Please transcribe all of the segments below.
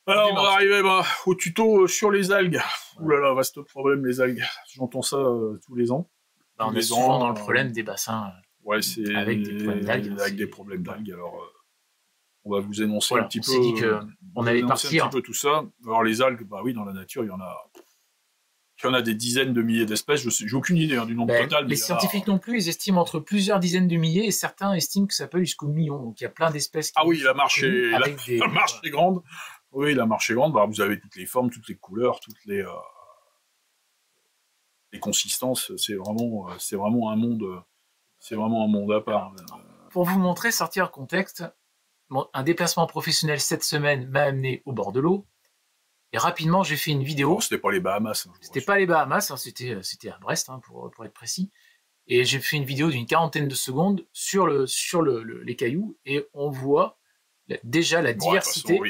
Alors, on va arriver au tuto sur les algues. Ouh là là, vaste problème, les algues. J'entends ça tous les ans. Bah, on est souvent dans le problème des bassins ouais, c'est avec des problèmes d'algues. Avec des problèmes d'algues. Alors, on va vous énoncer voilà, un petit on peu. s'est dit qu'on allait partir. Un petit peu tout ça. Alors, les algues, bah oui, dans la nature, il y en a des dizaines de milliers d'espèces. J'ai aucune idée du nombre total. Les scientifiques non plus, ils estiment entre plusieurs dizaines de milliers et certains estiment que ça peut jusqu'au million. Donc il y a plein d'espèces. Ah oui, la marche est grande. Oui, la marche est grande. Bah, vous avez toutes les formes, toutes les couleurs, toutes les consistances. C'est vraiment un monde à part. Pour vous montrer, sortir contexte, un déplacement professionnel cette semaine m'a amené au bord de l'eau. Et rapidement, j'ai fait une vidéo. C'était pas les Bahamas. C'était pas les Bahamas, c'était à Brest, pour être précis. Et j'ai fait une vidéo d'une 40aine de secondes sur les cailloux, et on voit déjà la diversité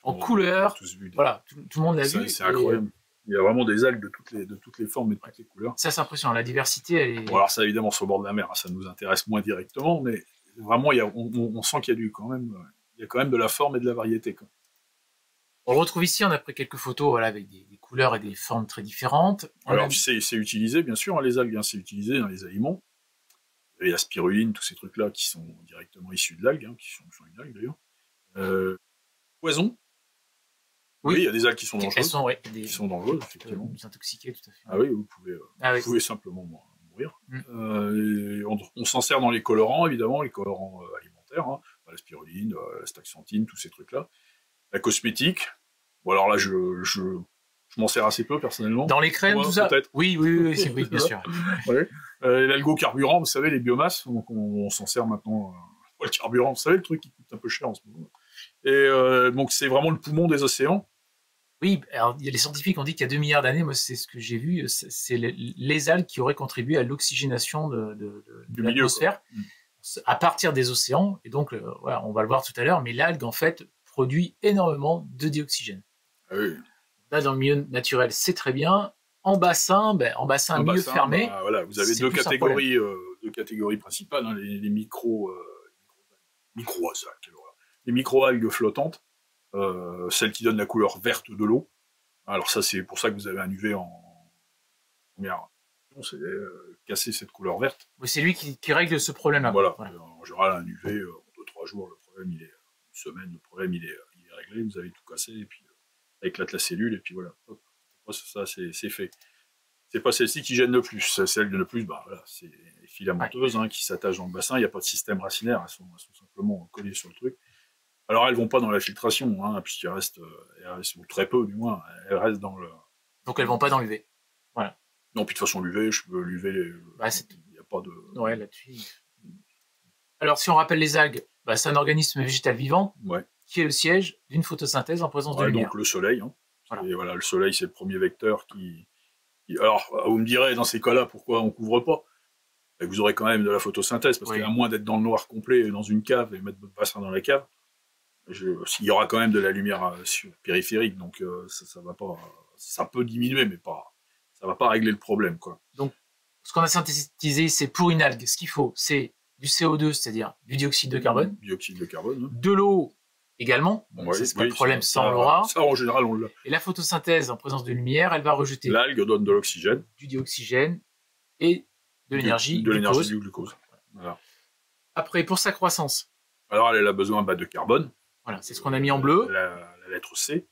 en couleurs. Voilà, tout le monde l'a vu. C'est incroyable. Il y a vraiment des algues de toutes les formes et de toutes les couleurs. Ça, c'est impressionnant. La diversité, elle est... Bon, alors ça, évidemment, sur le bord de la mer, ça nous intéresse moins directement, mais vraiment, on sent qu'il y a quand même de la forme et de la variété, quoi. On le retrouve ici, on a pris quelques photos voilà, avec des couleurs et des formes très différentes. Alors, c'est utilisé, bien sûr, les algues, c'est utilisé dans les aliments. Il y a la spiruline, tous ces trucs-là qui sont directement issus de l'algue, qui sont une algue d'ailleurs. Poison. Oui, il y a des algues qui sont dangereuses. Qui sont dangereuses, effectivement. Vous intoxiquer, tout à fait. Ah oui, vous pouvez simplement mourir. On s'en sert dans les colorants, évidemment, les colorants alimentaires, la spiruline, la staxanthine, tous ces trucs-là. La cosmétique. Bon, alors là, je m'en sers assez peu, personnellement. Dans les crèmes, tout ça Oui, bien sûr. Ouais. L'algo-carburant, vous savez, les biomasses, donc on s'en sert maintenant. Le carburant, vous savez, le truc qui coûte un peu cher en ce moment. Et donc, c'est vraiment le poumon des océans. Oui, alors les scientifiques ont dit qu'il y a 2 milliards d'années, moi c'est ce que j'ai vu, c'est les algues qui auraient contribué à l'oxygénation de l'atmosphère à partir des océans. Et donc, voilà, on va le voir tout à l'heure, mais l'algue, en fait, produit énormément de dioxygène. Ah oui. Là, dans le milieu naturel, c'est très bien. En bassin, milieu fermé. Voilà, vous avez deux catégories principales, les micro-algues, les micro-algues flottantes, celles qui donnent la couleur verte de l'eau. Alors ça, c'est pour ça que vous avez un UV en première. C'est casser cette couleur verte. Oui, c'est lui qui règle ce problème-là. Voilà. En général, un UV, en 2-3 jours, le problème, une semaine, le problème, il est réglé, vous avez tout cassé, et puis éclate la cellule, et puis voilà. Hop. Ça, c'est fait. C'est pas celle-ci qui gêne le plus. Celle de le plus, c'est les filamenteuses qui s'attachent dans le bassin. Il n'y a pas de système racinaire. Elles sont simplement collées sur le truc. Alors, elles vont pas dans la filtration, puisqu'elles restent, ou très peu, du moins. Elles restent dans le... Donc, elles vont pas dans l'UV. Voilà. Non, puis de toute façon, l'UV, il n'y a pas de... Ouais, là-dessus. Alors, si on rappelle les algues, c'est un organisme végétal vivant qui est le siège d'une photosynthèse en présence de lumière. Donc, le soleil. Voilà. Et voilà, le soleil, c'est le premier vecteur qui... Alors, vous me direz, dans ces cas-là, pourquoi on couvre pas? Et vous aurez quand même de la photosynthèse, parce qu'à moins d'être dans le noir complet, dans une cave, et mettre votre bassin dans la cave, il y aura quand même de la lumière périphérique, donc ça va pas... Ça peut diminuer, mais pas... Ça va pas régler le problème, quoi. Donc, ce qu'on a synthétisé, c'est pour une algue, ce qu'il faut, c'est du CO2, c'est-à-dire du dioxyde de carbone. De l'eau également. C'est pas le problème, ça on l'aura. Ça, en général, on l'a. Et la photosynthèse en présence de lumière, elle va rejeter. L'algue donne de l'oxygène. Du dioxygène et de l'énergie. De l'énergie du glucose. Voilà. Après, pour sa croissance. Alors, elle a besoin de carbone. Voilà, c'est ce qu'on a mis en bleu. La lettre C.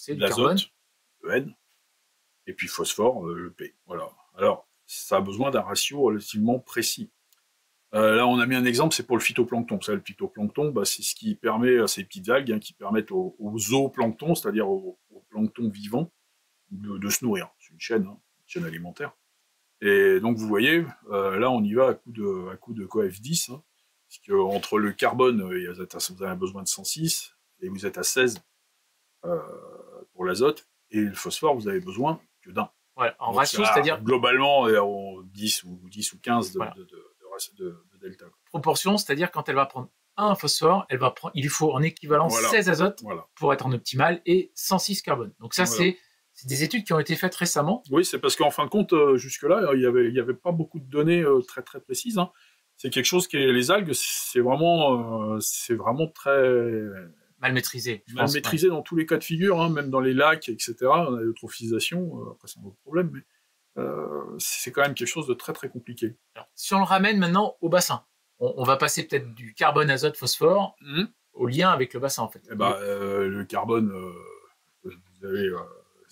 L'azote, le N. Et puis phosphore, le P. Voilà. Alors, ça a besoin d'un ratio relativement précis. Là, on a mis un exemple, c'est pour le phytoplancton. Ça, le phytoplancton, c'est ce qui permet à ces petites algues qui permettent aux zooplanctons, c'est-à-dire aux planctons vivants, de se nourrir. C'est une chaîne alimentaire. Et donc, vous voyez, là, on y va à coup de coF10, parce que entre le carbone, vous avez besoin de 106, et vous êtes à 16 pour l'azote, et le phosphore, vous avez besoin que d'un. Ouais, en ratio, c'est-à-dire... Globalement, 10 ou 15 de delta. Proportion, c'est-à-dire quand elle va prendre un phosphore, il lui faut en équivalent 16 azote pour être en optimal et 106 carbone. Donc ça, c'est des études qui ont été faites récemment. Oui, c'est parce qu'en fin de compte, jusque-là, il y avait pas beaucoup de données très très précises. C'est quelque chose qui est les algues, c'est vraiment très mal maîtrisé. Mal maîtrisé dans tous les cas de figure, hein, même dans les lacs, etc. On a l'eutrophisation, après c'est un autre problème, mais c'est quand même quelque chose de très très compliqué. Alors, si on le ramène maintenant au bassin, on va passer peut-être du carbone, azote, phosphore au lien avec le bassin en fait. Eh ben, le carbone, vous avez...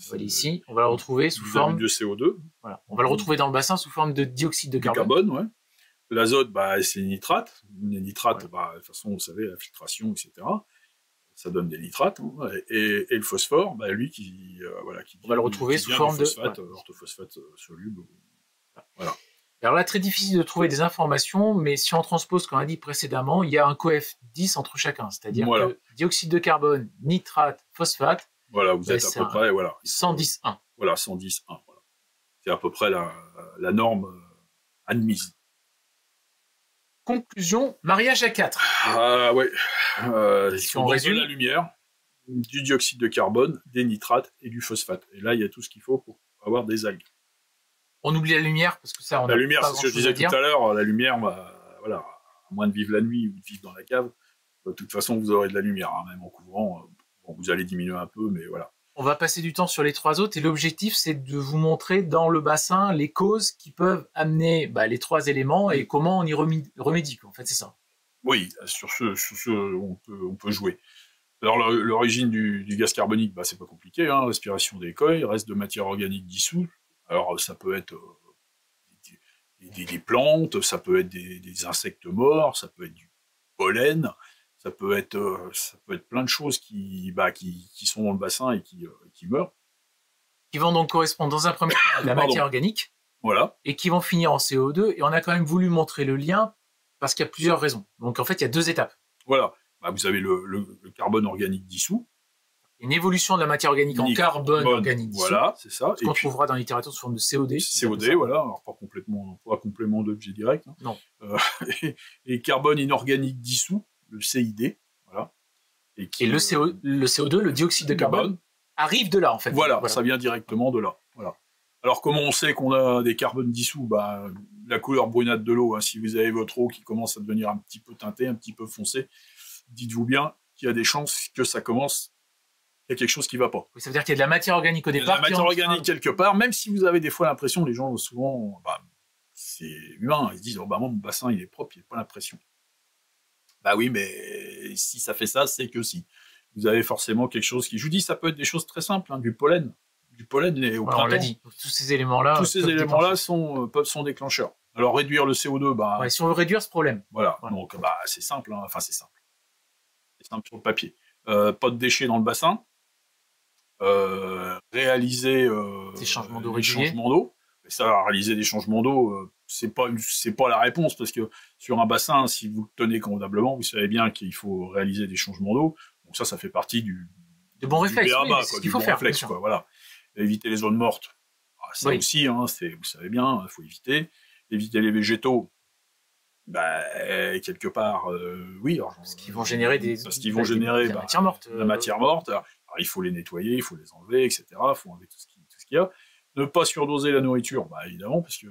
Voilà, ici, on va le retrouver sous forme de CO2. Voilà. On va le retrouver dans le bassin sous forme de dioxyde de carbone. Ouais. L'azote, bah, c'est les nitrates. Les nitrates, bah, de toute façon, vous savez, la filtration, etc. Ça donne des nitrates. Hein. Et le phosphore, bah, lui, on va le retrouver sous forme de phosphate, orthophosphate soluble. Voilà. Alors là, très difficile de trouver des informations, mais si on transpose, comme on a dit précédemment, il y a un coef 10 entre chacun. C'est-à-dire que dioxyde de carbone, nitrate, phosphate. Voilà, vous êtes à peu près, 110,1. Voilà, 110,1. Voilà. C'est à peu près la norme admise. Conclusion, mariage à 4. Ah ouais. Si on résume la lumière, du dioxyde de carbone, des nitrates et du phosphate. Et là, il y a tout ce qu'il faut pour avoir des algues. On oublie la lumière, parce que ça, on la lumière, c'est ce que je disais tout à l'heure. La lumière, voilà, à moins de vivre la nuit ou de vivre dans la cave, de toute façon, vous aurez de la lumière, hein, même en couvrant. Bon, vous allez diminuer un peu, mais voilà. On va passer du temps sur les 3 autres, et l'objectif, c'est de vous montrer dans le bassin les causes qui peuvent amener les 3 éléments et comment on y remédie. En fait, c'est ça. Oui, sur ce on peut jouer. Alors, l'origine du gaz carbonique, c'est pas compliqué, hein, respiration d'écueils, reste de matière organique dissoute. Alors, ça peut être des plantes, ça peut être des insectes morts, ça peut être du pollen, ça peut être plein de choses qui sont dans le bassin et qui meurent. Qui vont donc correspondre dans un premier temps à la matière organique. Voilà. Et qui vont finir en CO2. Et on a quand même voulu montrer le lien parce qu'il y a plusieurs raisons. Donc en fait, il y a 2 étapes. Voilà. Vous avez le carbone organique dissous. Une évolution de la matière organique en carbone organique dissous. Voilà, c'est ça. Ce qu'on trouvera dans la littérature sous forme de COD. COD, voilà. Alors pas complément d'objet direct. Hein. Non. Et carbone inorganique dissous, le CID. Voilà. Et le CO2, le dioxyde de carbone, arrive de là, en fait. Voilà, ça vient directement de là. Voilà. Alors, comment on sait qu'on a des carbones dissous ? La couleur brunâtre de l'eau. Hein. Si vous avez votre eau qui commence à devenir un petit peu teintée, un petit peu foncée, dites-vous bien qu'il y a des chances que ça commence. Il y a quelque chose qui ne va pas. Oui, ça veut dire qu'il y a de la matière organique au départ. Il y a de la matière organique quelque part, même si vous avez des fois l'impression, les gens souvent, c'est humain, ils se disent, mon bassin il est propre, il n'y a pas l'impression. Oui, mais si ça fait ça, c'est que si. Vous avez forcément quelque chose qui... Je vous dis, ça peut être des choses très simples, hein, du pollen. Du pollen au printemps. On l'a dit, tous ces éléments-là sont déclencheurs. Alors, réduire le CO2, si on veut réduire ce problème. Voilà. Donc, c'est simple, hein. Enfin, c'est simple. C'est simple sur le papier. Pas de déchets dans le bassin. Réaliser des changements d'eau réguliers. Ça, réaliser des changements d'eau, c'est pas la réponse, parce que sur un bassin, si vous le tenez convenablement, vous savez bien qu'il faut réaliser des changements d'eau. Donc ça fait partie de bons réflexes. C'est ce qu'il faut faire. Réflexe, voilà. Éviter les zones mortes. Ça aussi, hein, vous savez bien, il faut éviter. Éviter les végétaux. Quelque part, oui. Parce qu'ils vont générer de la matière morte. La matière morte. Alors, il faut les nettoyer, il faut les enlever, etc. Il faut enlever tout ce qu'il y a. Ne pas surdoser la nourriture, évidemment, parce que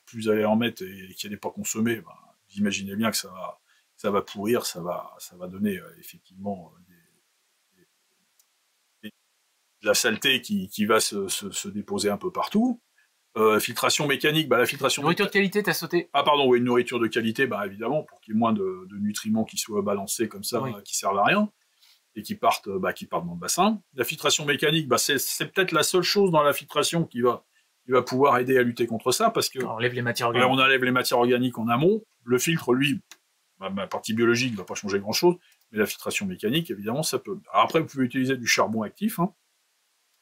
plus vous allez en mettre et qu'elle n'est pas consommée, vous imaginez bien que ça va pourrir, ça va donner effectivement de la saleté qui va se déposer un peu partout. Filtration mécanique, la filtration... Nourriture de qualité, t'as sauté. Ah pardon, oui, une nourriture de qualité, évidemment, pour qu'il y ait moins de nutriments qui soient balancés comme ça, qui servent à rien, et qui partent dans le bassin. La filtration mécanique, c'est peut-être la seule chose dans la filtration qui va pouvoir aider à lutter contre ça, parce que... On enlève les matières organiques. On enlève les matières organiques en amont. Le filtre, lui, ma partie biologique ne va pas changer grand-chose, mais la filtration mécanique, évidemment, ça peut... Alors après, vous pouvez utiliser du charbon actif, hein,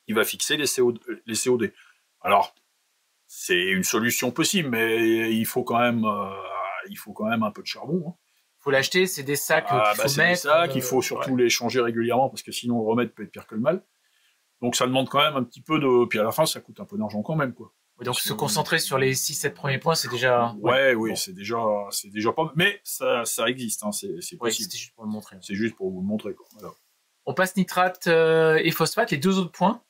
qui va fixer les COD. Alors, c'est une solution possible, mais il faut quand même un peu de charbon. Hein. Il faut l'acheter, c'est des sacs qu'il faut mettre. Des sacs, il faut surtout les changer régulièrement, parce que sinon le remettre peut être pire que le mal. Donc ça demande quand même un petit peu de... Puis à la fin, ça coûte un peu d'argent quand même, quoi. Donc se concentrer sur les 6-7 premiers points, c'est déjà... Oui, c'est déjà pas... Mais ça existe, hein, c'est possible. Oui, c'était juste pour le montrer. C'est juste pour vous le montrer, quoi. Voilà. On passe nitrate et phosphate, les 2 autres points.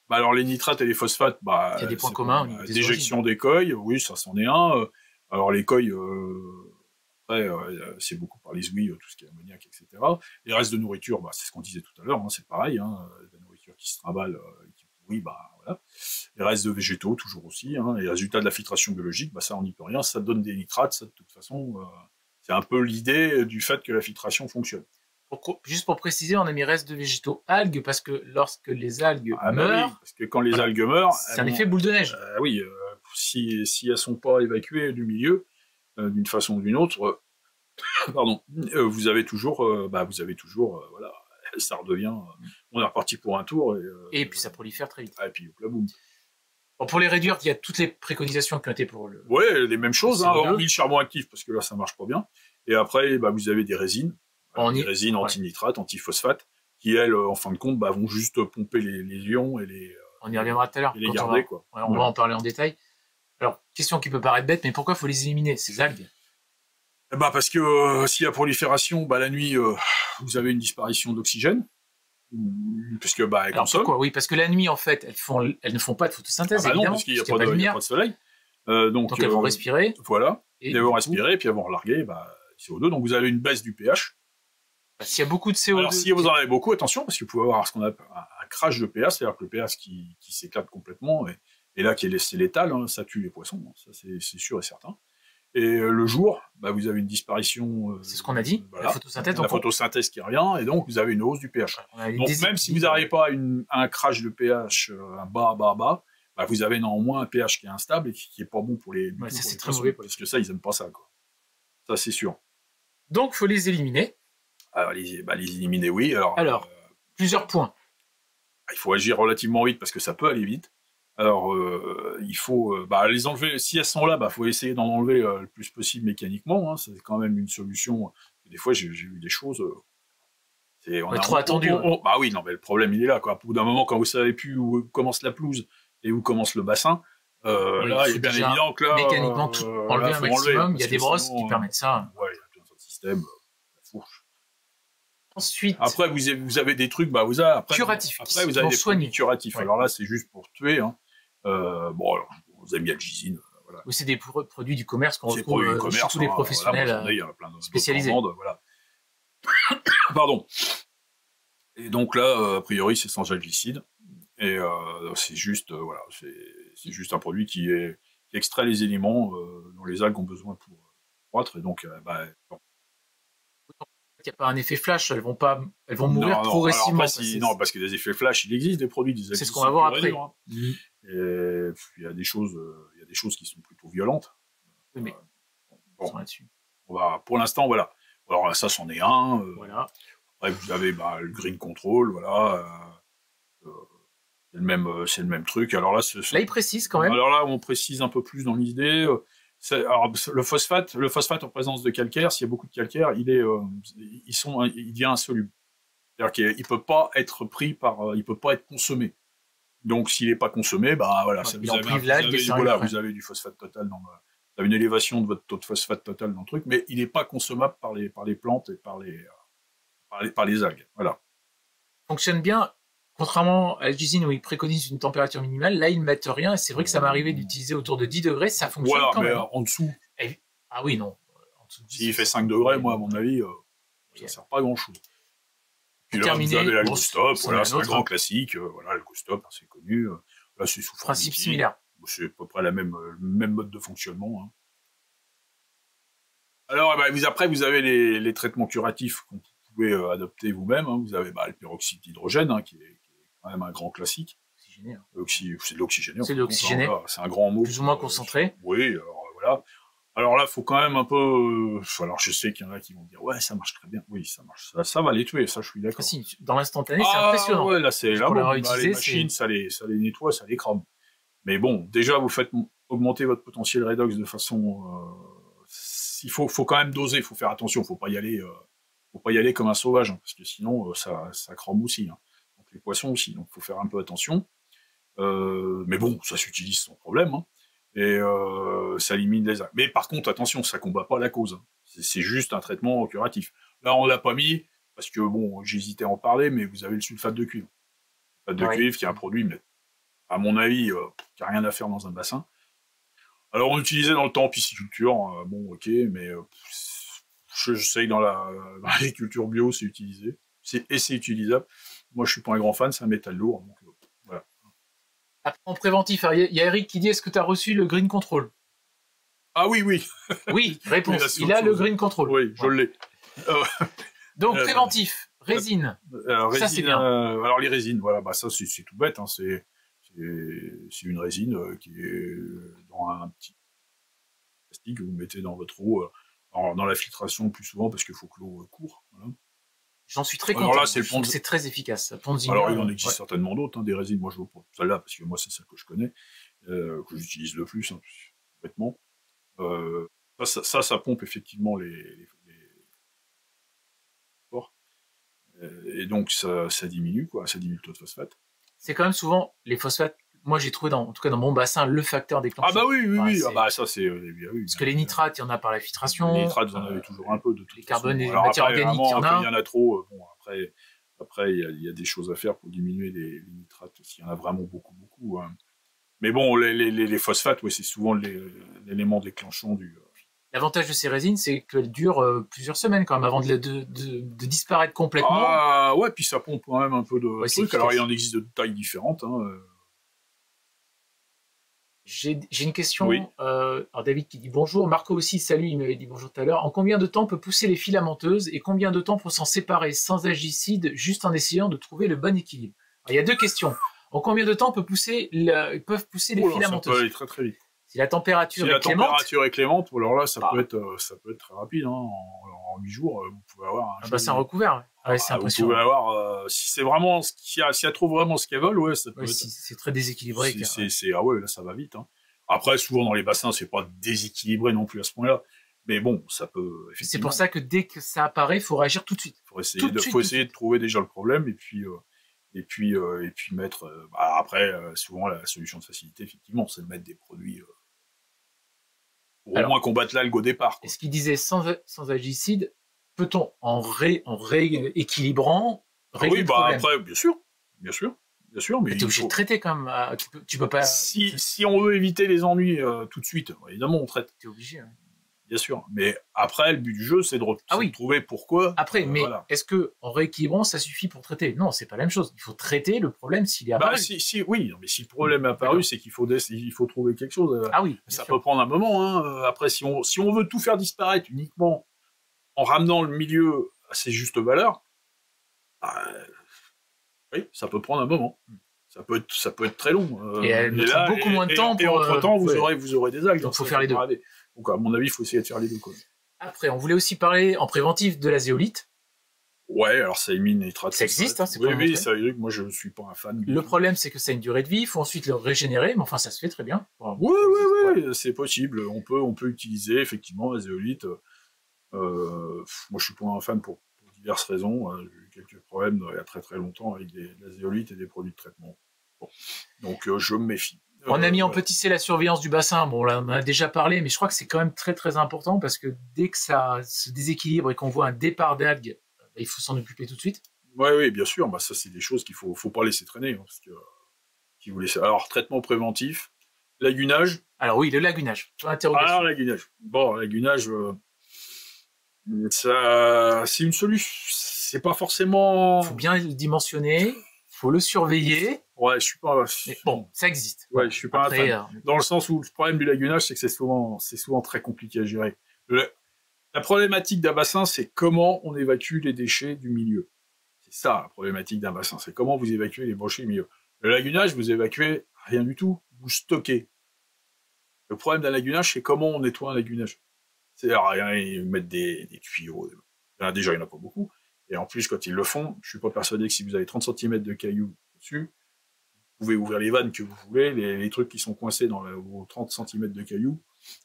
Alors les nitrates et les phosphates, il y a des points communs. Déjection d'écueils, oui, ça c'en est un. Alors l'écueil, Après, c'est beaucoup par les ouïes, tout ce qui est ammoniac, etc. Les restes de nourriture, bah, c'est ce qu'on disait tout à l'heure, hein, c'est pareil, hein, la nourriture qui se trimballe, qui pourrit, bah voilà. Les restes de végétaux, toujours aussi, hein, les résultats de la filtration biologique, bah ça on n'y peut rien, ça donne des nitrates, ça de toute façon, c'est un peu l'idée du fait que la filtration fonctionne. Juste pour préciser, on a mis reste de végétaux algues parce que lorsque les algues meurent, oui, parce que quand les algues meurent, c'est un effet boule de neige. Oui, si elles sont pas évacuées du milieu d'une façon ou d'une autre, pardon, vous avez toujours, voilà, ça redevient, on est reparti pour un tour et puis ça prolifère très vite. Et puis hop là boum. Bon, pour les réduire, il y a toutes les préconisations qui ont été pour le. Ouais, les mêmes choses, hein, hormis le charbon actif parce que là ça marche pas bien. Et après, bah, vous avez des résines. Des résines antinitrates, antiphosphate, qui elles, en fin de compte, bah, vont juste pomper les ions et les. On y reviendra tout à l'heure. Et les garder, quoi. On va en parler en détail. Alors, question qui peut paraître bête, mais pourquoi faut les éliminer, ces algues? Bah, parce que s'il y a prolifération, bah, la nuit, vous avez une disparition d'oxygène. Parce que, bah, elles consomment. Pourquoi? Oui, parce que la nuit, en fait, elles ne font pas de photosynthèse, évidemment. Non, parce qu'il n'y a pas de lumière. Pas de soleil. Donc elles vont respirer. Voilà. Et elles vont respirer, puis elles vont relarguer, bah, CO2. Donc vous avez une baisse du pH. S'il y a beaucoup de CO2. Alors, si vous en avez beaucoup, attention, parce que vous pouvez avoir ce qu'on appelle un crash de pH, c'est-à-dire que le pH qui s'éclate complètement, et là, c'est létal, hein, ça tue les poissons, ça c'est sûr et certain. Et le jour, bah, vous avez une disparition. C'est ce qu'on a dit, voilà, la photosynthèse. La photosynthèse qui revient, et donc vous avez une hausse du pH. Donc, même si vous n'arrivez pas à un crash de pH bas, bah, vous avez néanmoins un pH qui est instable et qui est pas bon pour les. Ouais, ça, c'est très mauvais. Parce que ça, ils aiment pas ça, quoi. Ça, c'est sûr. Donc, faut les éliminer. Alors, les éliminer, oui. Alors plusieurs points. Il faut agir relativement vite parce que ça peut aller vite. Alors, il faut les enlever. Si elles sont là, faut essayer d'en enlever le plus possible mécaniquement. Hein, c'est quand même une solution. Des fois, j'ai vu des choses. On a trop attendu. Bah oui, non, mais le problème, il est là, quoi. Au bout d'un moment, quand vous savez plus où commence la pelouse et où commence le bassin, là, il est bien évident que là, mécaniquement, enlever un maximum. Il y a des brosses qui permettent ça. Ouais, il y a plein de systèmes. La fourche. Ensuite, après, vous avez des trucs, après, curatifs. Après, vous avez des produits curatifs. Ouais. Alors là, c'est juste pour tuer. Hein. Alors, vous avez mis Algizine. Voilà. Oui, c'est des produits du commerce qu'on retrouve chez tous les professionnels voilà, il y a plein spécialisés. Voilà. Pardon. Et donc là, a priori, c'est sans algicide. Et c'est juste, c'est juste un produit qui extrait les éléments dont les algues ont besoin pour croître. Et donc, il n'y a pas un effet flash, elles vont mourir progressivement. Non, parce que des effets flash, il existe des produits, des c'est ce qu'on va voir après. Hein. Et il y a des choses qui sont plutôt violentes. Oui, mais bon, là-dessus. Pour l'instant, voilà. Alors ça, c'en est un. Voilà. Après, vous avez le green control, voilà. C'est le même truc. Alors là, là, il précise quand même. Alors là, on précise un peu plus dans l'idée. Alors, le phosphate en présence de calcaire, s'il y a beaucoup de calcaire, il devient insoluble. C'est-à-dire qu'il peut pas être il peut pas être consommé. Donc, s'il n'est pas consommé, voilà, vous avez du phosphate total vous avez une élévation de votre taux de phosphate total dans le truc, mais il n'est pas consommable par les plantes et par les algues. Voilà. Fonctionne bien. Contrairement à l'algizine où ils préconisent une température minimale, là ils ne mettent rien, et c'est vrai que ça m'est arrivé d'utiliser autour de 10 degrés, ça fonctionne quand même. En dessous. Ah oui, non. S'il fait 5 degrés, moi, à mon avis, ça ne sert pas à grand-chose. Puis là, vous avez l'algo-stop, voilà, c'est un grand classique, voilà, l'algo-stop, c'est connu. Là, c'est sous principe similaire. C'est à peu près le même mode de fonctionnement. Hein. Alors, après, vous avez les traitements curatifs qu'on pouvez adopter vous-même. Hein. Vous avez le peroxyde d'hydrogène, hein, qui est quand même un grand classique. C'est de l'oxygéné. C'est de l'oxygéné. C'est un grand mot. Plus ou moins concentré. Oui, alors voilà. Alors là, il faut quand même un peu. Alors je sais qu'il y en a qui vont dire ouais, ça marche très bien. Oui, ça marche. Ça va les tuer, ça je suis d'accord. Si, dans l'instantané, c'est impressionnant. Ouais, là c'est là les machines, ça les nettoie, ça les crame. Mais bon, déjà vous faites augmenter votre potentiel redox de façon. Il faut quand même doser, il faut faire attention, faut pas y aller comme un sauvage, hein, parce que sinon ça crame aussi. Hein. Donc les poissons aussi, donc faut faire un peu attention. Mais bon, ça s'utilise sans problème. Hein. Et ça élimine les algues. Mais par contre, attention, ça combat pas la cause. Hein. C'est juste un traitement curatif. Là, on l'a pas mis, parce que bon, j'hésitais à en parler, mais vous avez le sulfate de cuivre. Le sulfate de cuivre, qui est un produit, mais à mon avis, qui n'a rien à faire dans un bassin. Alors, on l'utilisait dans le temps en pisciculture, bon, ok, mais je sais que dans l'agriculture bio, c'est utilisé. C'est utilisable. Moi, je suis pas un grand fan, c'est un métal lourd. Donc, voilà. Après, en préventif, il y a Eric qui dit, est-ce que tu as reçu le Green Control? Ah oui, oui. Oui, réponse. Il a le Green Control. Oui, je l'ai. Donc, préventif, résine. Résine, ça, c'est bien. Alors, les résines, voilà, bah, ça, c'est tout bête. Hein, c'est une résine qui est dans un petit plastique que vous mettez dans votre eau, dans la filtration plus souvent parce qu'il faut que l'eau court. Voilà. J'en suis très content. Alors là, c'est très efficace. Alors, il en existe certainement d'autres, hein, des résines. Moi, je veux pas celle-là parce que moi, c'est celle que je connais, que j'utilise le plus, hein, bêtement. Ça pompe effectivement les ports. Et donc, ça diminue, quoi. Ça diminue le taux de phosphate. C'est quand même souvent les phosphates. Moi, j'ai trouvé en tout cas dans mon bassin, le facteur déclencheur. Ah bah oui. Ah bah ça, c'est... oui, parce que les nitrates, il y en a par la filtration. Les nitrates, vous en avez toujours un peu. De les carbones, les matières organiques, il y en a. Il y en a trop. Bon, après il y a des choses à faire pour diminuer les nitrates, s'il y en a vraiment beaucoup. Hein. Mais bon, les phosphates, oui, c'est souvent l'élément déclenchant du... L'avantage de ces résines, c'est qu'elles durent plusieurs semaines quand même avant de disparaître complètement. Ah ouais, puis ça pompe quand même un peu de trucs. Alors il en existe de tailles différentes. Hein. J'ai une question. Oui. Alors David qui dit bonjour. Marco aussi, salut, il m'avait dit bonjour tout à l'heure. En combien de temps on peut pousser les filamenteuses et combien de temps faut s'en séparer sans agicide, juste en essayant de trouver le bon équilibre? Alors, il y a deux questions. En combien de temps peuvent pousser les filamenteuses? Ça peut aller très très vite. Si la température est clémente. Si la température est clémente, alors là, ça peut être très rapide. Hein. En 8 jours, vous pouvez avoir un bassin recouvert. Ouais, c'est impressionnant. Vous pouvez avoir, si c'est vraiment si elle trouve vraiment ce qu'elle veut, ouais, ça peut être. Si c'est très déséquilibré. Ah ouais, là, ça va vite. Hein. Après, souvent dans les bassins, c'est pas déséquilibré non plus à ce point-là. Mais bon, ça peut. C'est pour ça que dès que ça apparaît, il faut réagir tout de suite. Faut essayer de trouver déjà le problème et puis mettre. Après, souvent la solution de facilité, effectivement, c'est de mettre des produits. Au moins combattre l'algue au départ. Et ce qu'il disait, sans agicide, peut-on en rééquilibrant régler le problème? Après, bien sûr, mais t'es obligé de traiter quand même. Tu peux pas. Si on veut éviter les ennuis tout de suite, évidemment, on traite. T'es obligé. Hein. Bien sûr, mais après, le but du jeu, c'est de trouver pourquoi. Après, mais est-ce que en rééquilibrant, ça suffit pour traiter? Non, c'est pas la même chose. Il faut traiter le problème s'il est apparu. Oui, mais si le problème est apparu, c'est qu'il faut trouver quelque chose. Ah oui. Ça peut prendre un moment. Hein. Après, si on veut tout faire disparaître uniquement en ramenant le milieu à ses justes valeurs, oui, ça peut prendre un moment. Ça peut être très long. Et elle mettra beaucoup moins de temps. Et entre-temps, vous aurez des algues. Donc, il faut faire les deux. Donc, à mon avis, il faut essayer de faire les deux. Quoi. Après, on voulait aussi parler en préventif de la zéolite. Ouais, alors ça émine nitrate. Ça existe, hein, c'est pas oui, ça existe. Moi, je ne suis pas un fan. Le problème, c'est que ça a une durée de vie. Il faut ensuite le régénérer, mais enfin, ça se fait très bien. Oui, c'est possible. On peut utiliser effectivement la zéolite. Moi, je suis pas un fan pour diverses raisons. J'ai eu quelques problèmes il y a très très longtemps avec la zéolite et des produits de traitement. Bon. Donc, je me méfie. On a mis en petit C la surveillance du bassin. Bon, là, on en a déjà parlé, mais je crois que c'est quand même très très important parce que dès que ça se déséquilibre et qu'on voit un départ d'algues, il faut s'en occuper tout de suite. Oui, bien sûr. Ça, c'est des choses qu'il faut pas laisser traîner. Hein, parce que, alors, traitement préventif, lagunage. Alors oui, le lagunage. Alors, lagunage. Bon, lagunage, ça, c'est une solution. C'est pas forcément. Faut bien le dimensionner. Faut le surveiller. Ouais, je suis pas. Mais bon, ça existe. Ouais, je suis pas un fan. Dans le sens où le problème du lagunage, c'est que c'est souvent très compliqué à gérer. La problématique d'un bassin, c'est comment on évacue les déchets du milieu. C'est ça la problématique d'un bassin, c'est comment vous évacuez les déchets du milieu. Le lagunage, vous évacuez rien du tout, vous stockez. Le problème d'un lagunage, c'est comment on nettoie un lagunage. C'est-à-dire rien, mettre des tuyaux. Déjà, il n'y en a pas beaucoup. Et en plus, quand ils le font, je suis pas persuadé que si vous avez 30 cm de cailloux dessus, vous pouvez ouvrir les vannes que vous voulez, les trucs qui sont coincés dans vos 30 cm de cailloux,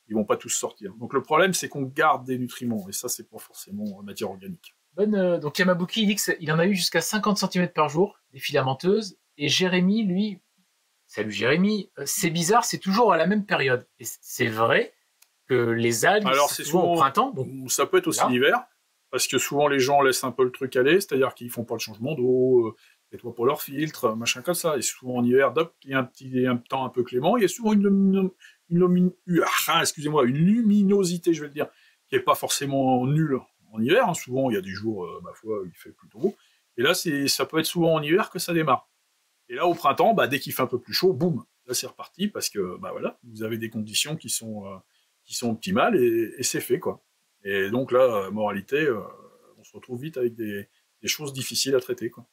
ils vont pas tous sortir. Donc le problème, c'est qu'on garde des nutriments, et ça, c'est pas forcément matière organique. Donc Yamabuki, il dit qu'il en a eu jusqu'à 50 cm par jour, des filamenteuses, et Jérémy, lui, salut Jérémy, c'est bizarre, c'est toujours à la même période. Et c'est vrai que les algues, c'est souvent au printemps. Donc ça peut être aussi l'hiver, parce que souvent les gens laissent un peu le truc aller, c'est-à-dire qu'ils font pas le changement d'eau, nettoient pas leur filtre, machin comme ça. Et souvent en hiver, il y a un temps un peu clément, il y a souvent une luminosité, je vais le dire, qui est pas forcément nulle en hiver. Hein. Souvent, il y a des jours, ma foi, il fait plutôt beau. Et là, ça peut être souvent en hiver que ça démarre. Et là, au printemps, dès qu'il fait un peu plus chaud, boum, là, c'est reparti parce que, voilà, vous avez des conditions qui sont optimales et c'est fait, quoi. Et donc là, moralité, on se retrouve vite avec des choses difficiles à traiter, quoi.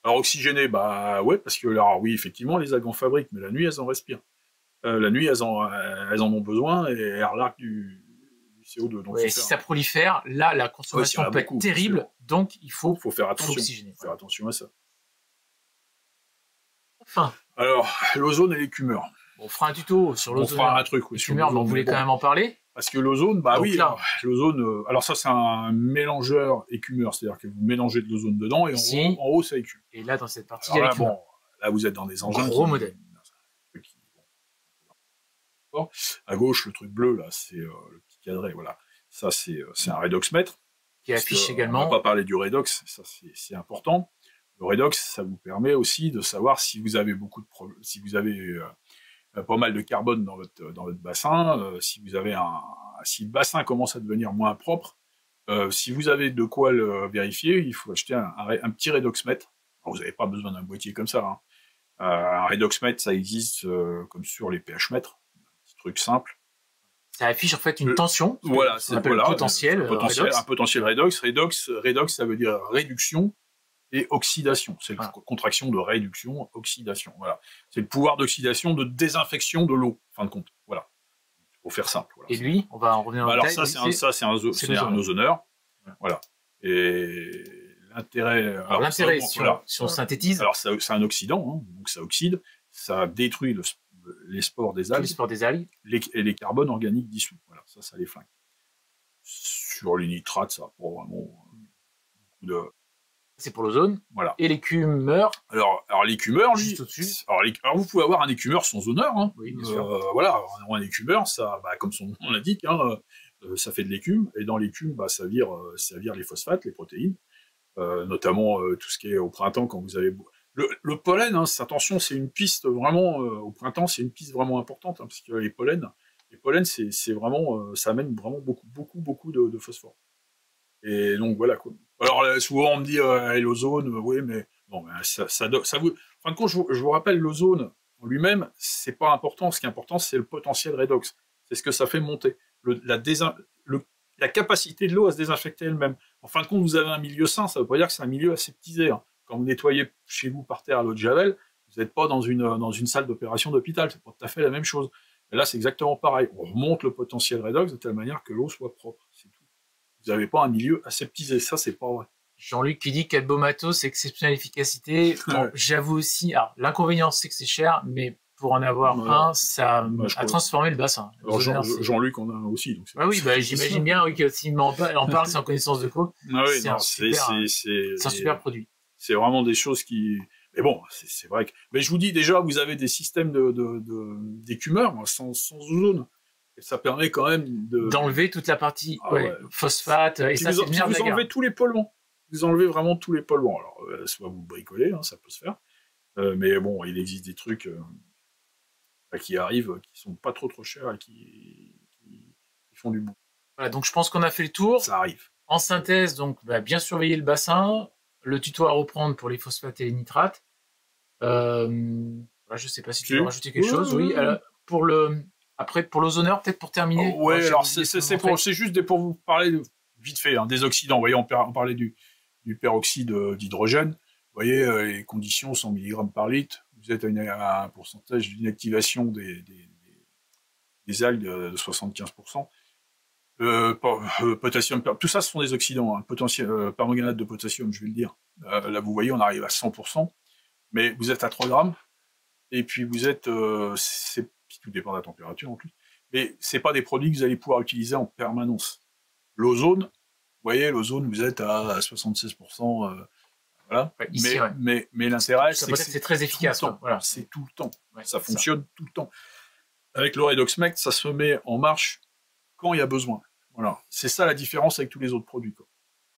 Alors, oxygéné, ouais, parce que, alors, oui, effectivement, les algues en fabriquent, mais la nuit, elles en respirent. La nuit, elles en ont besoin et elles relarguent du CO2. Donc, si ça prolifère, là, la consommation peut être terrible, donc il faut faire attention. Faire attention à ça. Enfin. Alors, l'ozone et les cumeurs. On fera un tuto sur l'ozone. On fera un truc, oui. Cumeurs, mais on voulait quand même en parler. Parce que l'ozone, oui, l'ozone, alors ça, c'est un mélangeur écumeur, c'est-à-dire que vous mélangez de l'ozone dedans et en haut, ça écume. Et là, dans cette partie, il y a l'écumeur. Là, vous êtes dans des engins. Gros modèle. À gauche, le truc bleu, là, c'est le petit cadré, voilà. Ça, c'est un redoxmètre. Qui affiche également. On va pas parler du redox, ça, c'est important. Le redox, ça vous permet aussi de savoir si vous avez si vous avez pas mal de carbone dans votre bassin, si le bassin commence à devenir moins propre, si vous avez de quoi le vérifier, il faut acheter un petit redoxmètre. Alors, vous n'avez pas besoin d'un boîtier comme ça. Hein. Un redoxmètre, ça existe comme sur les pH mètres, un petit truc simple. Ça affiche en fait une tension. Voilà, c'est un potentiel. Un potentiel redox. Redox, ça veut dire réduction et oxydation. C'est la contraction de réduction, oxydation. Voilà. C'est le pouvoir d'oxydation, de désinfection de l'eau, en fin de compte. Voilà. Pour faire simple. Voilà. Et lui, on va en revenir en détail. Alors c'est un ozoneur. Voilà. Et l'intérêt. L'intérêt, si on synthétise. Alors c'est un oxydant, hein, donc ça oxyde, ça détruit les spores des algues. Les spores des algues. Et les carbones organiques dissous. Voilà, ça les flingue. Sur les nitrates, ça n'a pas vraiment beaucoup de. C'est pour l'ozone. Voilà. Et l'écumeur. Alors l'écumeur, lui. Juste au-dessus. Alors vous pouvez avoir un écumeur sans ozoneur. Hein. Oui, bien sûr. Voilà, un écumeur, ça, comme son nom l'indique, hein, ça fait de l'écume. Et dans l'écume, ça vire les phosphates, les protéines. Notamment tout ce qui est au printemps, quand vous avez. Le pollen, hein, attention, c'est une piste vraiment. Au printemps, c'est une piste vraiment importante, hein, parce que les pollens, c'est vraiment. Ça amène vraiment beaucoup de phosphore. Et donc voilà quoi. Alors souvent on me dit l'ozone, oui, mais bon, ça vous. En fin de compte, je vous rappelle, l'ozone en lui-même, c'est pas important. Ce qui est important, c'est le potentiel redox. C'est ce que ça fait monter. La capacité de l'eau à se désinfecter elle-même. En fin de compte, vous avez un milieu sain, ça veut pas dire que c'est un milieu aseptisé. Hein. Quand vous nettoyez chez vous par terre à l'eau de Javel, vous n'êtes pas dans une salle d'opération d'hôpital. C'est pas tout à fait la même chose. Et là, c'est exactement pareil. On remonte le potentiel redox de telle manière que l'eau soit propre. C'est tout. Vous n'avez pas un milieu aseptisé, ça c'est pas vrai. Jean-Luc qui dit quel beau matos, exceptionnelle efficacité. Bon, j'avoue aussi, alors l'inconvénient c'est que c'est cher, mais pour en avoir un, ça a transformé le bassin. Jean-Luc en a un aussi. Donc oui, j'imagine bien que s'il en parle sans connaissance de cause, c'est un super produit. C'est vraiment des choses qui... Mais bon, c'est vrai que... Mais je vous dis déjà, vous avez des systèmes d'écumeurs sans ozone. Et ça permet quand même d'enlever toute la partie phosphate. Et ça, vous enlevez tous les polluants. Vous enlevez vraiment tous les polluants. Alors, soit vous bricolez, hein, ça peut se faire. Mais bon, il existe des trucs qui arrivent, qui sont pas trop chers et qui font du bon. Voilà, donc je pense qu'on a fait le tour. Ça arrive. En synthèse, donc bien surveiller le bassin, le tuto à reprendre pour les phosphates et les nitrates. Je sais pas si tu veux rajouter quelque chose. Oui. Après, pour l'ozoneur, peut-être pour terminer. Alors c'est juste pour vous parler vite fait des oxydants. Vous voyez, on parlait du peroxyde d'hydrogène. Vous voyez, les conditions 100 mg par litre. Vous êtes à un pourcentage d'inactivation des algues de 75%. Potassium, tout ça, ce sont des oxydants. Hein. Permanganate de potassium, je vais le dire. Là, vous voyez, on arrive à 100%. Mais vous êtes à 3 grammes. Et puis vous êtes... tout dépend de la température en plus, mais c'est pas des produits que vous allez pouvoir utiliser en permanence. L'ozone, vous voyez, l'ozone, vous êtes à 76%, voilà. Ouais, ici, mais l'intérêt, c'est que c'est très efficace. Voilà. C'est tout le temps. Ça fonctionne tout le temps. Avec le redoxmect, ça se met en marche quand il y a besoin. Voilà. C'est ça la différence avec tous les autres produits, quoi.